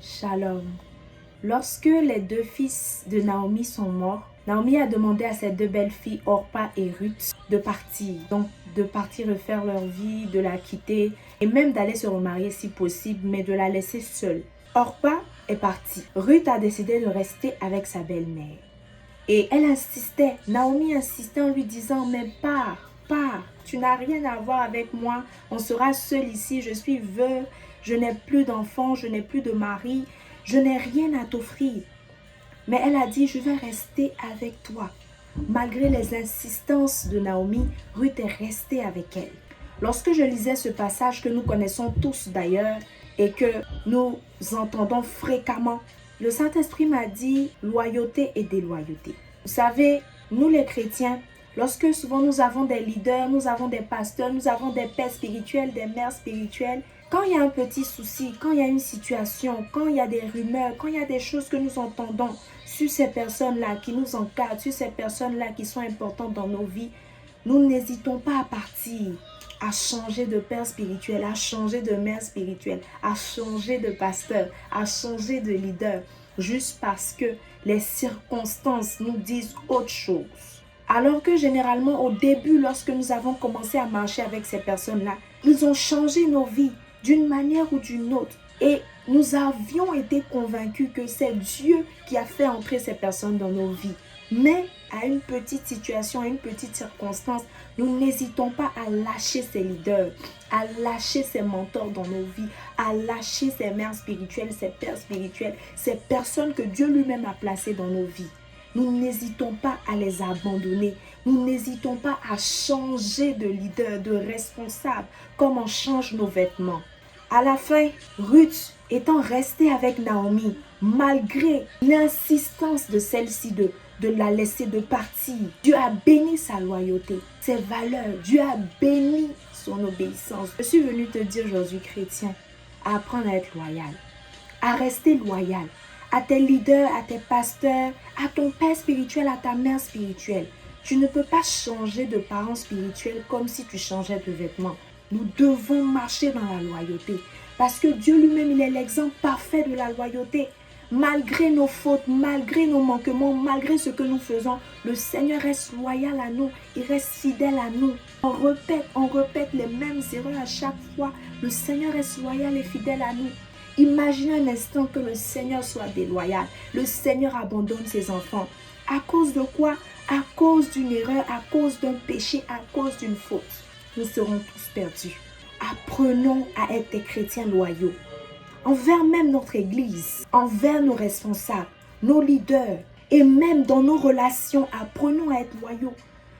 Shalom. Lorsque les deux fils de Naomi sont morts, Naomi a demandé à ses deux belles-filles, Orpa et Ruth, de partir. Donc, de partir refaire leur vie, de la quitter et même d'aller se remarier si possible, mais de la laisser seule. Orpa est partie. Ruth a décidé de rester avec sa belle-mère. Et elle insistait, Naomi insistait en lui disant, mais pars, tu n'as rien à voir avec moi, on sera seul ici, je suis veuve, je n'ai plus d'enfants, je n'ai plus de mari, je n'ai rien à t'offrir. Mais elle a dit, je vais rester avec toi. Malgré les insistances de Naomi, Ruth est restée avec elle. Lorsque je lisais ce passage que nous connaissons tous d'ailleurs et que nous entendons fréquemment, le Saint-Esprit m'a dit loyauté et déloyauté. Vous savez, nous les chrétiens, lorsque souvent nous avons des leaders, nous avons des pasteurs, nous avons des pères spirituels, des mères spirituelles, quand il y a un petit souci, quand il y a une situation, quand il y a des rumeurs, quand il y a des choses que nous entendons sur ces personnes-là qui nous encadrent, sur ces personnes-là qui sont importantes dans nos vies, nous n'hésitons pas à partir, à changer de père spirituel, à changer de mère spirituelle, à changer de pasteur, à changer de leader, juste parce que les circonstances nous disent autre chose. Alors que généralement au début, lorsque nous avons commencé à marcher avec ces personnes-là, ils ont changé nos vies d'une manière ou d'une autre. Et nous avions été convaincus que c'est Dieu qui a fait entrer ces personnes dans nos vies. Mais à une petite situation, à une petite circonstance, nous n'hésitons pas à lâcher ces leaders, à lâcher ces mentors dans nos vies, à lâcher ces mères spirituelles, ces pères spirituels, ces personnes que Dieu lui-même a placées dans nos vies. Nous n'hésitons pas à les abandonner. Nous n'hésitons pas à changer de leader, de responsable, comme on change nos vêtements. À la fin, Ruth étant restée avec Naomi, malgré l'insistance de celle-ci de la laisser de partir, Dieu a béni sa loyauté, ses valeurs. Dieu a béni son obéissance. Je suis venue te dire aujourd'hui, chrétien, à apprendre à être loyal, à rester loyal à tes leaders, à tes pasteurs, à ton père spirituel, à ta mère spirituelle. Tu ne peux pas changer de parents spirituels comme si tu changeais de vêtements. Nous devons marcher dans la loyauté parce que Dieu lui-même, il est l'exemple parfait de la loyauté. Malgré nos fautes, malgré nos manquements, malgré ce que nous faisons, le Seigneur reste loyal à nous, il reste fidèle à nous. On répète les mêmes erreurs à chaque fois. Le Seigneur reste loyal et fidèle à nous. Imaginez un instant que le Seigneur soit déloyal. Le Seigneur abandonne ses enfants. À cause de quoi? À cause d'une erreur, à cause d'un péché, à cause d'une faute. Nous serons tous perdus. Apprenons à être des chrétiens loyaux. Envers même notre Église, envers nos responsables, nos leaders et même dans nos relations, apprenons à être loyaux.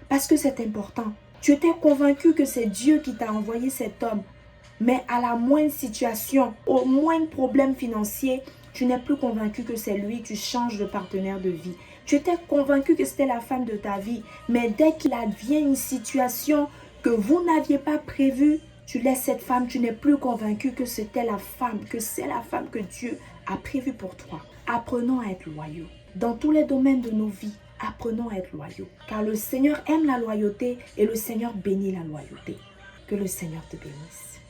Parce que c'est important. Tu étais convaincu que c'est Dieu qui t'a envoyé cet homme. Mais à la moindre situation, au moindre problème financier, tu n'es plus convaincu que c'est lui, tu changes de partenaire de vie. Tu étais convaincu que c'était la femme de ta vie, mais dès qu'il advient une situation que vous n'aviez pas prévue, tu laisses cette femme, tu n'es plus convaincu que c'était la femme, que c'est la femme que Dieu a prévue pour toi. Apprenons à être loyaux. Dans tous les domaines de nos vies, apprenons à être loyaux. Car le Seigneur aime la loyauté et le Seigneur bénit la loyauté. Que le Seigneur te bénisse.